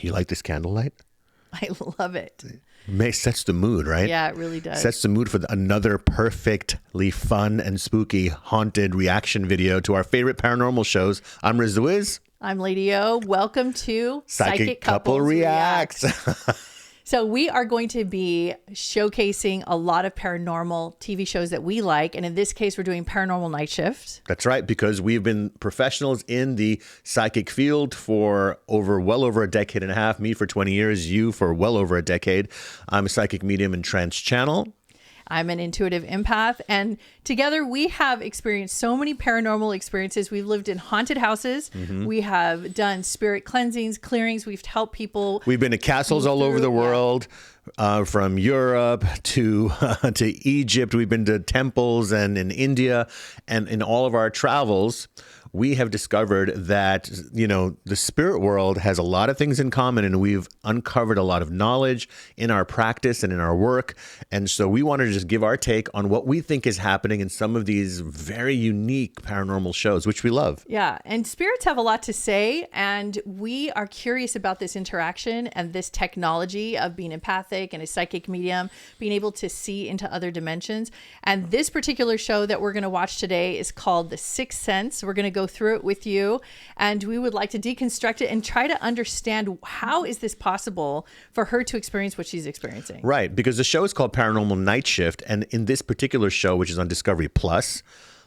You like this candlelight? I love it. Sets the mood, right? Yeah, it really does. Sets the mood for another perfectly fun and spooky haunted reaction video to our favorite paranormal shows. I'm Riz the Wiz. I'm Lady O. Welcome to Psychic Couple Reacts. So we are going to be showcasing a lot of paranormal TV shows that we like. And in this case, we're doing Paranormal Night Shift. That's right, because we've been professionals in the psychic field for well over a decade and a half. Me for 20 years, you for well over a decade. I'm a psychic medium in Trance Channel. I'm an intuitive empath, and together we have experienced so many paranormal experiences. We've lived in haunted houses. Mm-hmm. We have done spirit cleansings, clearings. We've helped people. We've been to castles all over the world, from Europe to Egypt. We've been to temples and in India, and in all of our travels, we have discovered that, the spirit world has a lot of things in common, and we've uncovered a lot of knowledge in our practice and in our work. And so we wanted to just give our take on what we think is happening in some of these very unique paranormal shows, which we love. Yeah. And spirits have a lot to say, and we are curious about this interaction and this technology of being empathic and a psychic medium, being able to see into other dimensions. And this particular show that we're going to watch today is called The Sixth Sense. We're going to go through it with you, and we would like to deconstruct it and try to understand how is this possible for her to experience what she's experiencing. Right, because the show is called Paranormal Night Shift, and in this particular show, which is on Discovery Plus,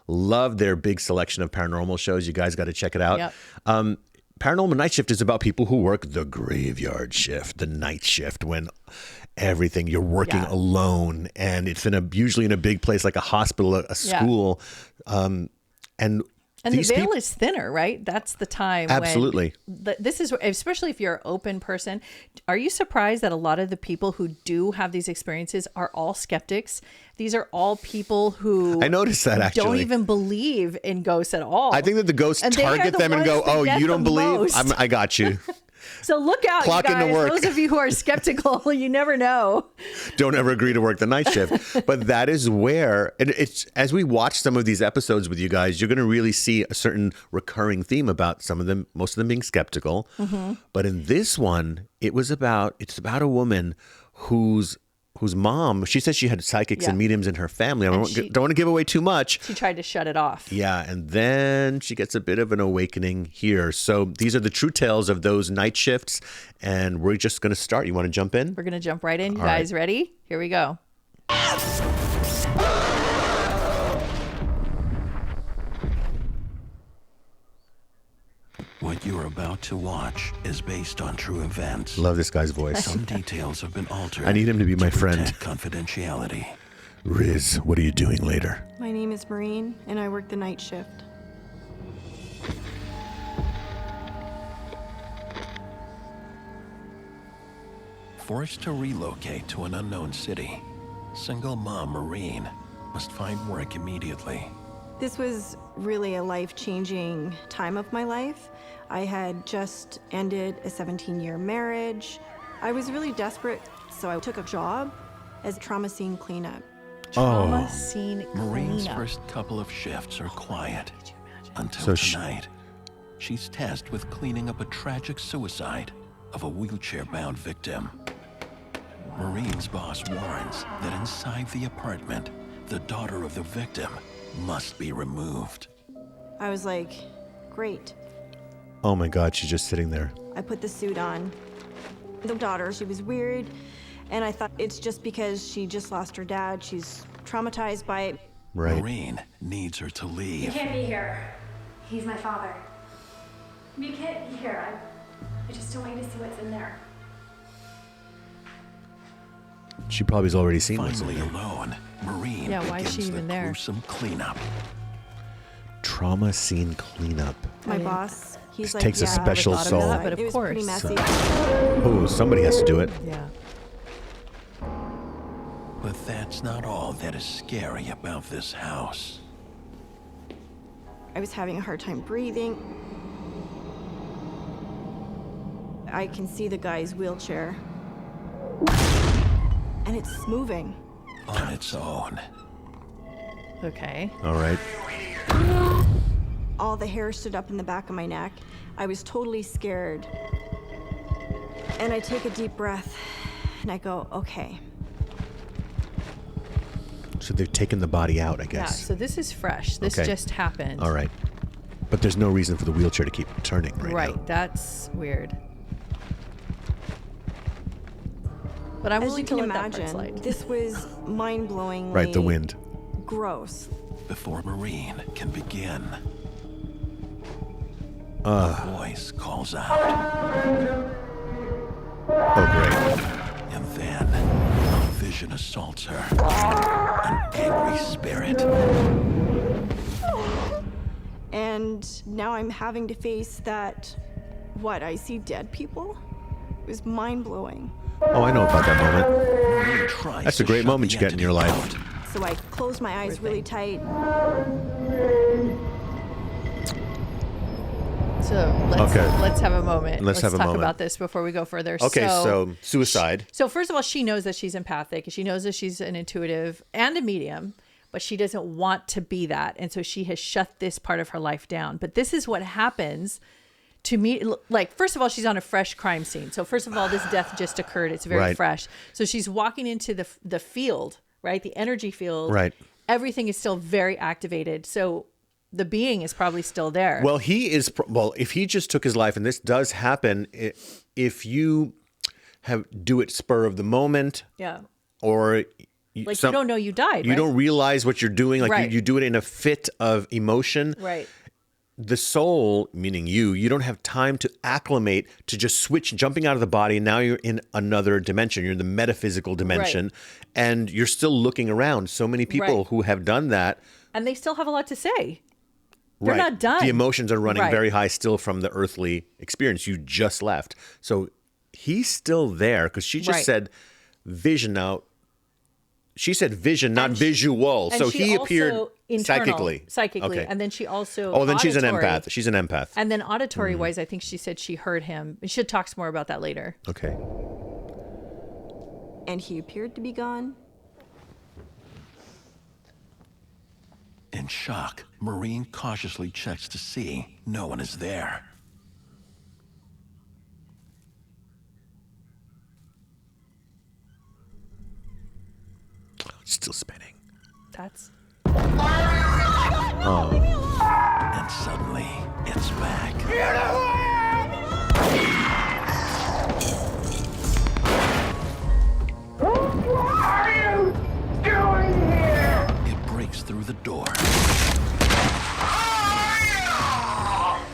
love their big selection of paranormal shows. You guys got to check it out. Yep. Paranormal Night Shift is about people who work the graveyard shift, the night shift, when everything you're working alone, and it's usually in a big place like a hospital, a school, And the veil is thinner, right? That's the time. Absolutely. This is, especially if you're an open person. Are you surprised that a lot of the people who do have these experiences are all skeptics? These are all people who I noticed that actually don't even believe in ghosts at all. I think that the ghosts target them and go, "Oh, you don't believe? I got you." So look out, Clock you guys. into work. Those of you who are skeptical, you never know. Don't ever agree to work the night shift. But that is where, it's as we watch some of these episodes with you guys, you're going to really see a certain recurring theme about some of them, most of them being skeptical. Mm-hmm. But in this one, it's about a woman whose mom, she says she had psychics and mediums in her family. I don't want to give away too much. She tried to shut it off. Yeah, and then she gets a bit of an awakening here. So these are the true tales of those night shifts, and we're just going to start. You want to jump in? We're going to jump right in. You guys ready? Here we go. What you're about to watch is based on true events. Love this guy's voice. Some details have been altered. I need him to be my friend. Confidentiality. Riz, what are you doing later? My name is Maureen, and I work the night shift. Forced to relocate to an unknown city, single mom Maureen must find work immediately. This was really a life-changing time of my life. I had just ended a 17-year marriage. I was really desperate, so I took a job as trauma scene cleanup. Trauma scene cleanup. Maureen's first couple of shifts are quiet until tonight. She's tasked with cleaning up a tragic suicide of a wheelchair-bound victim. Maureen's boss warns that inside the apartment, the daughter of the victim must be removed. I was like, great. Oh my God, she's just sitting there. I put the suit on. The daughter, she was weird, and I thought it's just because she just lost her dad. She's traumatized by it. Right. Maureen needs her to leave. You can't be here. He's my father. You can't be here. I just don't want you to see what's in there. She probably has already seen what's in Finally there. alone, Maureen why is begins she even the there? gruesome cleanup. Trauma scene cleanup. My boss, he's This like, takes a yeah, special thought of soul. that, but of it was pretty course. messy. Oh, somebody has to do it. Yeah. But that's not all that is scary about this house. I was having a hard time breathing. I can see the guy's wheelchair. And it's moving. On its own. Okay. All right. All the hair stood up in the back of my neck. I was totally scared. And I take a deep breath and I go, okay. So they've taken the body out, I Yeah, guess. so this is fresh. This Okay. just happened. All right. But there's no reason for the wheelchair to keep turning right now. That's weird. But I'm As willing you to can let that part imagine, slide. this was mind-blowingly Right, the wind. gross. Before Marine can begin, a voice calls out, Oh, great. and then a vision assaults her. An angry spirit. And now I'm having to face that, I see dead people? It was mind-blowing. Oh, I know about that moment. Marine tries That's a to great shut moment the you get in your entity life. out. So I closed my eyes really tight. So let's have a moment. Let's have a talk moment. about this before we go further. Okay, so suicide. So first of all, she knows that she's empathic. She knows that she's an intuitive and a medium, but she doesn't want to be that. And so she has shut this part of her life down. But this is what happens to me. Like, first of all, she's on a fresh crime scene. So first of all, this death just occurred. It's very Right. fresh. So she's walking into the field, right? The energy field. Right. Everything is still very activated. So the being is probably still there. Well, if he just took his life, and this does happen, if you do it spur of the moment, yeah. or You don't know you died, you right? don't realize what you're doing, like Right. you do it in a fit of emotion. Right. The soul, meaning you don't have time to acclimate to just jumping out of the body. And now you're in another dimension. You're in the metaphysical dimension, and you're still looking around. So many people Right. who have done that. And they still have a lot to say. They're not done. The emotions are running Right. very high still from the earthly experience. You just left. So he's still there because she just Right. said vision. Now, she said vision, not visual. And So she he also appeared internal, psychically. Okay. And then she also Oh, then she's an auditory. empath. She's an empath. And then auditory wise, I think she said she heard him. She talks more about that later. Okay. And he appeared to be gone. In shock, Marine cautiously checks to see no one is there. Still spinning. That's And suddenly, it's back. It breaks through the door.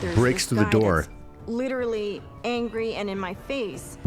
There's Breaks this through the guy door. that's literally angry and in my face.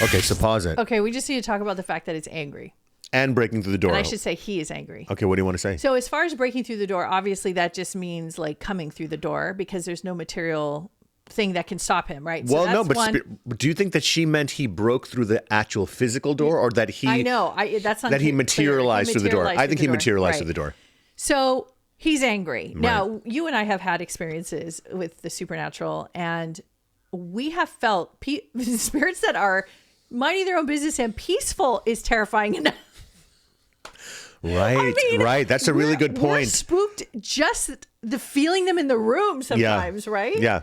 Okay, so pause it. okay. We just need to talk about the fact that it's angry. And breaking through the door. And I should say he is angry. Okay, what do you want to say? So as far as breaking through the door, obviously that just means like coming through the door because there's no material thing that can stop him, right? Well, so no, that's but do you think that she meant he broke through the actual physical door, or that he? I know. That's not that he clear. materialized through the door. I think he materialized through the Right. door. So he's angry. Now, you and I have had experiences with the supernatural, and we have felt spirits that are minding their own business and peaceful is terrifying enough. Right, I mean, right. That's a really good We're point. spooked just the feeling them in the room sometimes, right? Yeah.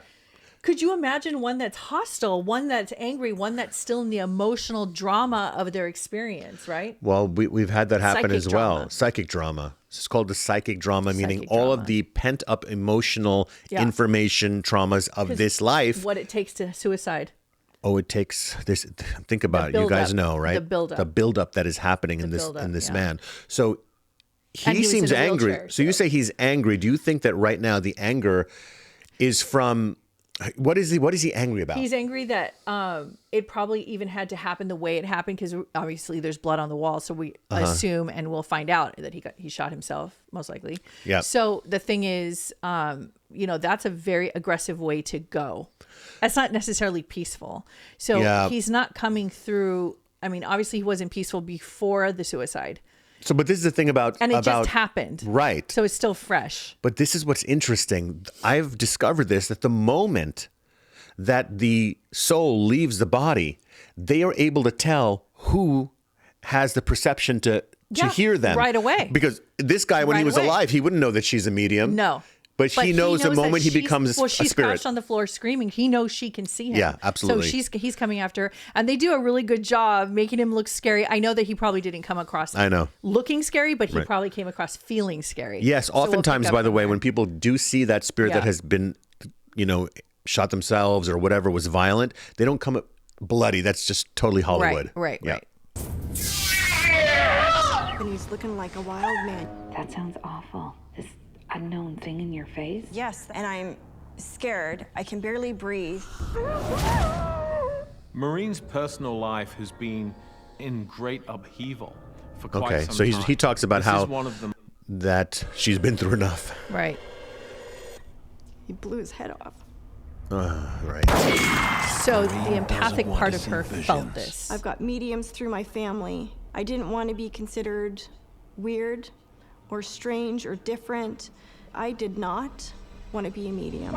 Could you imagine one that's hostile, one that's angry, one that's still in the emotional drama of their experience, right? Well, we've had that happen Psychic as well. drama. Psychic drama. It's called the psychic drama, meaning Psychic all drama. of the pent up emotional Yeah. information traumas of this life. What it takes to suicide. Oh, it takes this. Think about it. You guys buildup. know, right? The buildup. The buildup that is happening in this buildup, yeah. man. So And he he was seems in a angry. wheelchair, So you say he's angry. Do you think that right now the anger is from what is he angry about? He's angry that it probably even had to happen the way it happened because obviously there's blood on the wall. So we assume and we'll find out that he shot himself most likely. Yeah. So the thing is, that's a very aggressive way to go. That's not necessarily peaceful. So Yeah. he's not coming through. I mean, obviously he wasn't peaceful before the suicide, So, but this is the thing about and it just happened. Right. So it's still fresh. But this is what's interesting. I've discovered this, that the moment that the soul leaves the body, they are able to tell who has the perception to Yeah, hear them right away. Because this guy, when he Right was away. alive, he wouldn't know that she's a medium. No. But he knows the that moment he she's- becomes well, a she's spirit. crouched on the floor screaming. He knows she can see him. Yeah, absolutely. So he's coming after her. And they do a really good job making him look scary. I know that he probably didn't come across looking scary, but he Right. probably came across feeling scary. Yes, So we'll oftentimes, pick up by the from way, there. when people do see that spirit that Yeah. has been, shot themselves or whatever was violent, they don't come bloody. That's just totally Hollywood. Right. And he's looking like a wild man. That sounds awful. This unknown thing in your face? Yes, and I'm scared. I can barely breathe. Maureen's personal life has been in great upheaval for quite Okay, some so time. he talks about This how is one of them. that she's been through enough. Right. He blew his head off. Right. So Maureen the empathic doesn't want part to of see her felt visions. this. I've got mediums through my family. I didn't want to be considered weird or strange or different. I did not want to be a medium.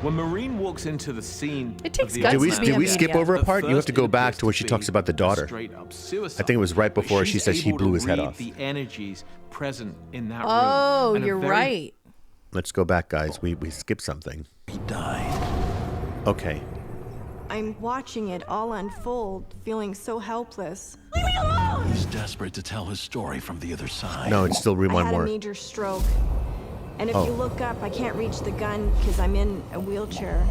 When Maureen walks into the scene, It takes of the guts old to man's be a Did we death, skip medium. over a at part? You have first to go it back appears to when she be talks about the a daughter. straight-up suicide, I think it was right but before she's she says he able to blew his head read off. The energies present in that room. Oh, and a you're very- right. Let's go back, guys. We skipped something. He died. Okay. I'm watching it all unfold, feeling so helpless. He's desperate to tell his story from the other side. No, it's still I rewind had a more. major stroke. And if Oh. you look up, I can't reach the gun because I'm in a wheelchair.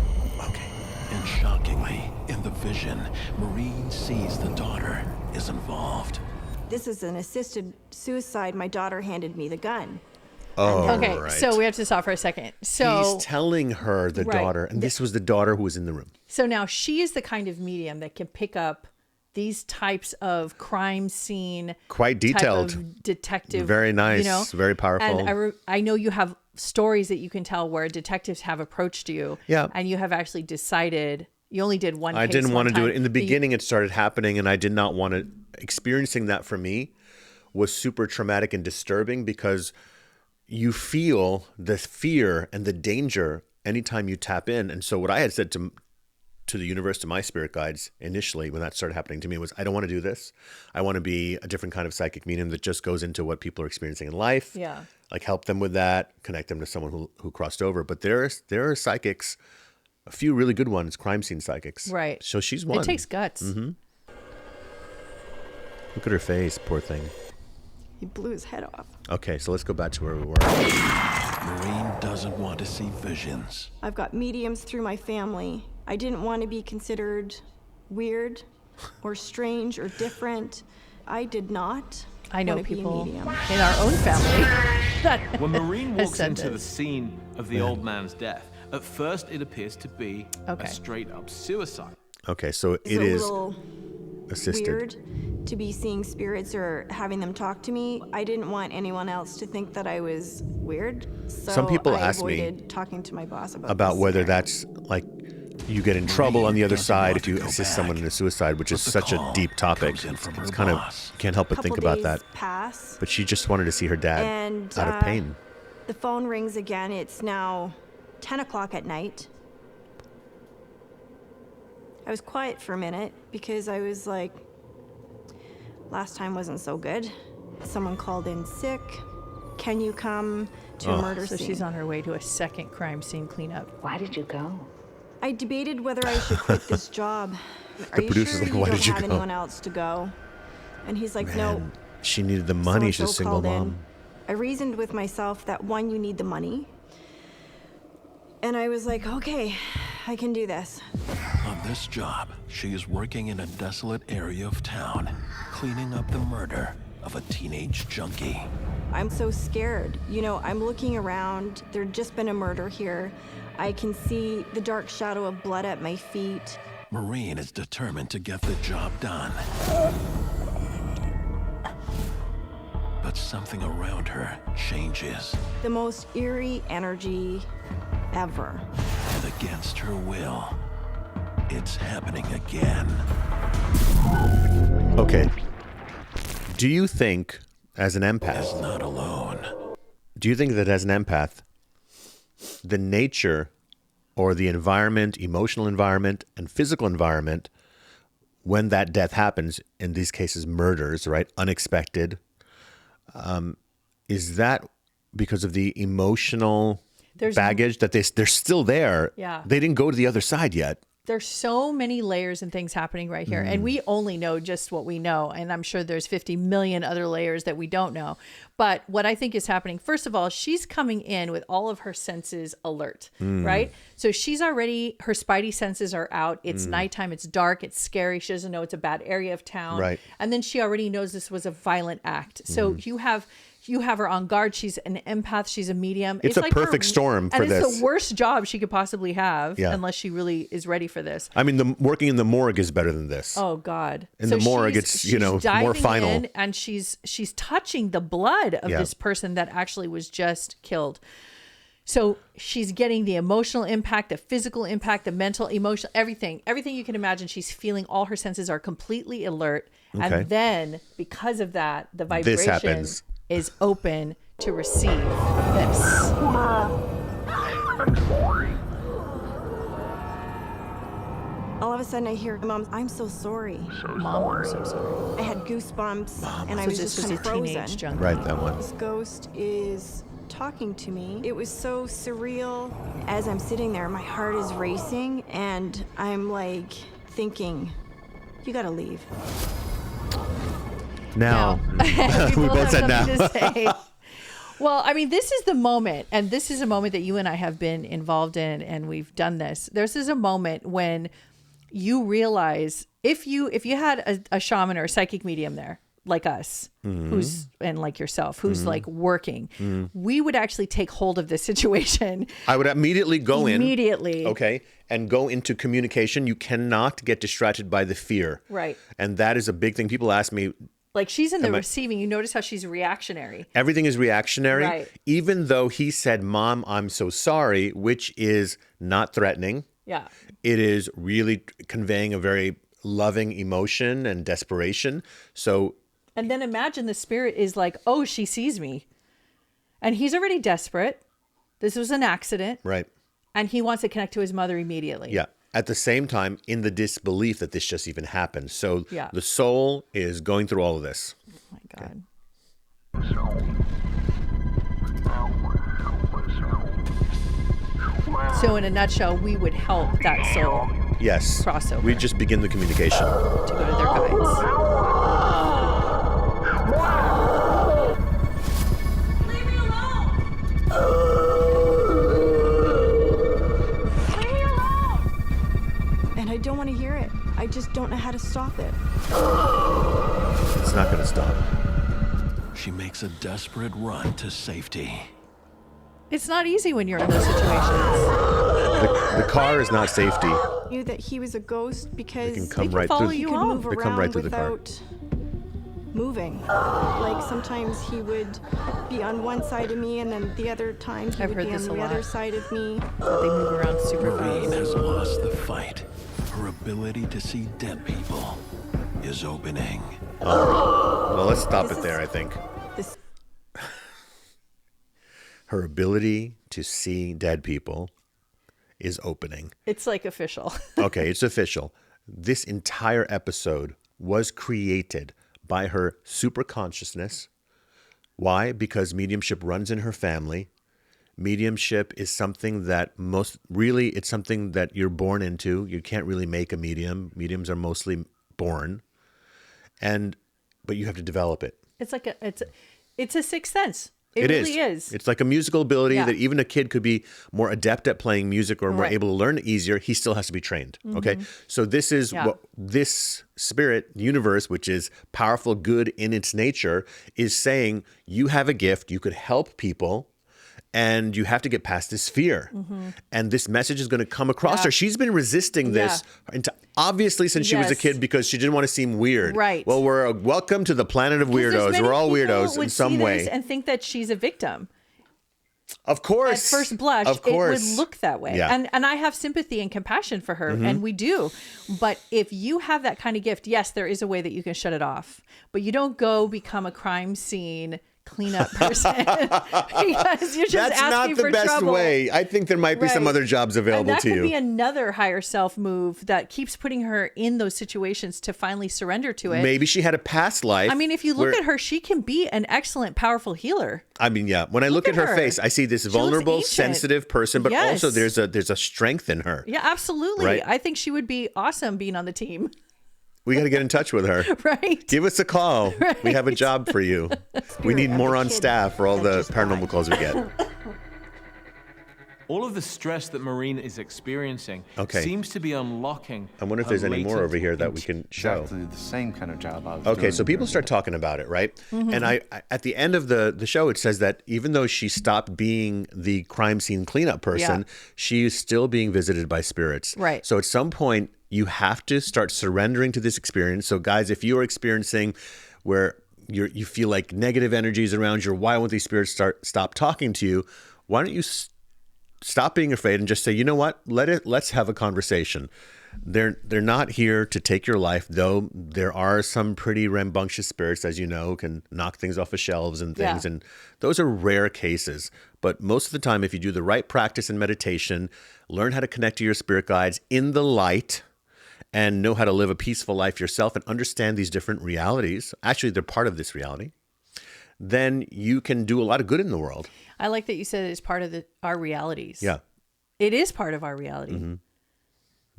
Okay. And shockingly, in the vision, Maureen sees the daughter is involved. This is an assisted suicide. My daughter handed me the gun. Oh, Okay, right. so we have to stop for a second. So He's telling her, the Right. daughter, and this was the daughter who was in the room. So now she is the kind of medium that can pick up these types of crime scene, Quite type detailed. of detective, Very nice, you know? very powerful. And I know you have stories that you can tell where detectives have approached you, Yeah. and you have actually decided you only did one. I case didn't one want to do time, it. In the but you- beginning, it started happening, and I did not want to. Experiencing that for me was super traumatic and disturbing because you feel the fear and the danger anytime you tap in. And so what I had said to the universe, to my spirit guides initially when that started happening to me was, I don't want to do this. I want to be a different kind of psychic medium that just goes into what people are experiencing in life. Yeah. Like help them with that, connect them to someone who crossed over. But there are psychics, a few really good ones, crime scene psychics. Right. So she's one. It takes guts. Mm-hmm. Look at her face, poor thing. He blew his head off. Okay, so let's go back to where we were. Maureen doesn't want to see visions. I've got mediums through my family. I didn't want to be considered weird or strange or different. I did not I know want to people be a medium. in our own family that When Maureen has walks said into the this. scene of the old man's death, at first it appears to be Okay. a straight-up suicide. Okay, so It's it a is little assisted. weird to be seeing spirits or having them talk to me. I didn't want anyone else to think that I was weird. So Some people I ask me avoided talking to my boss About this whether scenario. that's like you get in trouble on the other doesn't side want if to you go assist back, someone in a suicide, which is but the such a call deep topic. comes in from It's her kind of, boss. you can't help but think Couple about days that. pass, But she just wanted to see her dad and out of pain. the phone rings again. It's now 10 o'clock at night. I was quiet for a minute because I was like, last time wasn't so good. Someone called in sick. Can you come to a murder So scene? she's on her way to a second crime scene cleanup. Why did you go? I debated whether I should quit this job. Are you producer's sure like, you "Why don't did you have go?" anyone else to go? And he's like, no. And she needed the money. She's a So-and-so single called in. mom. I reasoned with myself that one, you need the money. And I was like, okay, I can do this. On this job, she is working in a desolate area of town, cleaning up the murder of a teenage junkie. I'm so scared. You know, I'm looking around. There'd just been a murder here. I can see the dark shadow of blood at my feet. Maureen is determined to get the job done. But something around her changes, The most eerie energy ever. and against her will, it's happening again. Okay. Do you think, as an Is empath, not alone. do you think that as an empath, the nature or the environment, emotional environment, and physical environment, when that death happens, in these cases, murders, right? Unexpected, is that because of the emotional There's- baggage that they're still there. Yeah. They didn't go to the other side yet. There's so many layers and things happening right here. And we only know just what we know. And I'm sure there's 50 million other layers that we don't know. But what I think is happening, first of all, she's coming in with all of her senses alert, right? So she's already, her spidey senses are out. It's nighttime. It's dark. It's scary. She doesn't know it's a bad area of town. Right. And then she already knows this was a violent act. So you have her on guard. She's an empath. She's a medium. It's a like perfect storm for and this. it's the worst job she could possibly have Yeah. unless she really is ready for this. I mean, working in the morgue is better than this. Oh God! In the morgue, she's- it's, she's more diving final. in, and she's touching the blood of Yeah. this person that actually was just killed. So she's getting the emotional impact, the physical impact, the mental, emotional, everything you can imagine. She's feeling. All her senses are completely alert, Okay. and then because of that, the This vibration happens. is open to receive this. All of a sudden, I hear, Mom, I'm so sorry. Mom, I'm so sorry. I had goosebumps, and I So was this just was kind a of teenage frozen. junkie. Right, that one. This ghost is talking to me. It was so surreal. As I'm sitting there, my heart is racing, and I'm like thinking, you gotta leave. Now, we both said nothing now. to say. Well, I mean, this is the moment, and this is a moment that you and I have been involved in, and we've done this. This is a moment when you realize if you had a shaman or a psychic medium there, like us, who's and like yourself, who's like working, we would actually take hold of this situation. I would immediately go in. Immediately. Okay. And go into communication. You cannot get distracted by the fear. Right. And that is a big thing. People ask me, Like she's in the receiving. You notice how she's reactionary. everything is reactionary. Right. Even though he said, Mom, I'm so sorry, which is not threatening. Yeah. It is really conveying a very loving emotion and desperation. So And then imagine the spirit is like, oh, she sees me. And he's already desperate. This was an accident. right. And he wants to connect to his mother immediately. Yeah. At the same time, in the disbelief that this just even happened. So Yeah. the soul is going through all of this. Oh my God. So in a nutshell, we would help that soul Yes. Crossover. We just begin the communication. to go to their guides. And I don't want to hear it. I just don't know how to stop it. It's not going to stop. She makes a desperate run to safety. It's not easy when you're in those situations. The car is not safety. I knew that he was a ghost because They can come can right follow through. you he could home. move They around come right through the car. without moving. Like sometimes he would be on one side of me, and then the other time he I've would heard be on this a the lot. other side of me. That they move around super Marine fast. has lost the fight. Her ability to see dead people is opening. Well, let's stop This it is- there, I think. This Her ability to see dead people is opening. It's like official. Okay, it's official. This entire episode was created by her super consciousness. Why? Because mediumship runs in her family. Mediumship is something that it's something that you're born into. You can't really make a medium. Mediums are mostly born. But you have to develop it. It's like it's a sixth sense. It It really is. It's like a musical ability Yeah. that even a kid could be more adept at playing music or more Right. able to learn easier. He still has to be trained. Okay. So this is Yeah. what this spirit universe, which is powerful, good in its nature, is saying you have a gift. You could help people. And you have to get past this fear. And this message is going to come across her. She's been resisting this obviously since she was a Yes. kid because she didn't want to seem weird. Right. Well, we're welcome to the planet of 'Cause there's weirdos. many We're all people weirdos in would some see way. this and think that she's a victim. Of At course. first blush, Of it course. would look that way. Yeah. Mm-hmm. And I have sympathy and compassion for her, and we do. But if you have that kind of gift, yes, there is a way that you can shut it off. But you don't go become a crime scene cleanup person because you're just That's not asking the for best trouble. way. I think there might be some Right. other jobs And available that to could you. be another higher self move that keeps putting her in those situations to finally surrender to it. Maybe she had a past life. I mean, if you look at her, she can be an excellent, powerful healer. I mean, yeah. When I look at her face, I see this looks vulnerable, ancient. sensitive person, but Yes. also there's a strength in her. Yeah, absolutely. Right. I think she would be awesome being on the team. We got to get in touch with her. Right. Give us a call. We have a job for you. We need more on staff for all the paranormal calls we get. All of the stress that Maureen is experiencing seems to be unlocking. I wonder if there's any more over here that we can show. Exactly the same kind of job I was Okay, doing. so people start talking about it, right? And I at the end of the show, it says that even though she stopped being the crime scene cleanup person, she is still being visited by spirits. Right. So at some point, you have to start surrendering to this experience. So guys, if you're experiencing where you feel like negative energies around you, or why won't these spirits stop talking to you? Why don't you stop being afraid and just say, you know what? Let's have a conversation. They're not here to take your life, though there are some pretty rambunctious spirits, as you know, can knock things off of shelves and things. Yeah. And those are rare cases. But most of the time, if you do the right practice and meditation, learn how to connect to your spirit guides in the light, and know how to live a peaceful life yourself and understand these different realities. Actually, they're part of this reality. Then you can do a lot of good in the world. I like that you said it's part of our realities. Yeah. It is part of our reality. Mm-hmm.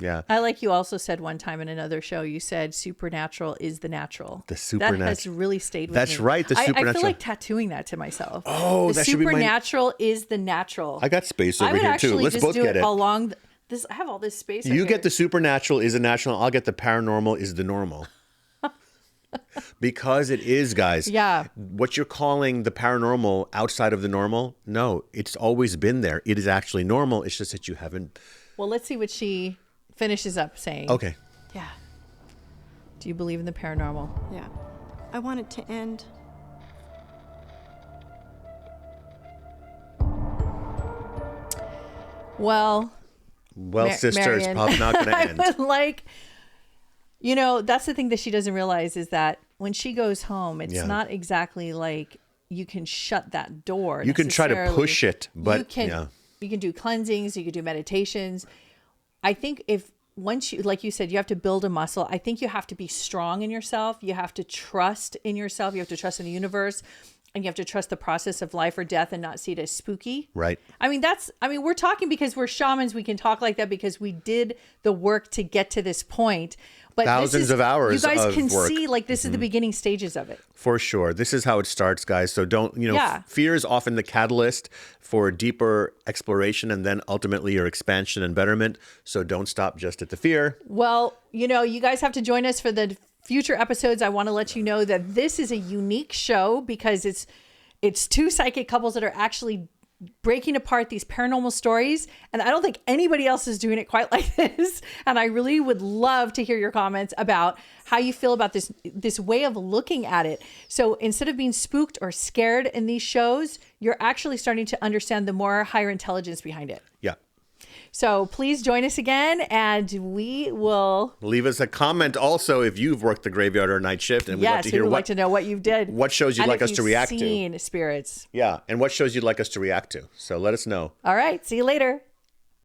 Yeah. I like you also said one time in another show, you said supernatural is the natural. The supernatural. That has really stayed with That's me. right, the I supernatural. feel like tattooing that to myself. Oh, the that should be my... supernatural is the natural. I got space over I would here, actually too. Let's just both do get it. along this. I have all this space. You right get here. the supernatural is a national. I'll get the paranormal is the normal. Because it is, guys. Yeah. What you're calling the paranormal outside of the normal, no, it's always been there. It is actually normal. It's just that you haven't. Well, let's see what she finishes up saying. Okay. Yeah. Do you believe in the paranormal? Yeah. I want it to end. Well, Sister, it's Marian, probably not going to end. I would like, that's the thing that she doesn't realize is that when she goes home, it's not exactly like you can shut that door. You can try to necessarily. push it, but you can do cleansings, you can do meditations. I think once you, like you said, you have to build a muscle. I think you have to be strong in yourself. You have to trust in yourself. You have to trust in the universe. And you have to trust the process of life or death and not see it as spooky. Right. I mean, we're talking because we're shamans. We can talk like that because we did the work to get to this point. But thousands of hours you guys of can work. see like this is the beginning stages of it. For sure. This is how it starts, guys. So don't, fear is often the catalyst for deeper exploration and then ultimately your expansion and betterment. So don't stop just at the fear. Well, you guys have to join us for the future episodes. I want to let you know that this is a unique show because it's two psychic couples that are actually breaking apart these paranormal stories. And I don't think anybody else is doing it quite like this. And I really would love to hear your comments about how you feel about this way of looking at it. So instead of being spooked or scared in these shows, you're actually starting to understand the more higher intelligence behind it. Yeah. So please join us again, and we will leave us a comment also if you've worked the graveyard or night shift, and we'd love to hear we'd like to know what you did. What shows you'd like us to react to. Seen spirits. Yeah, and what shows you'd like us to react to. So let us know. All right, see you later.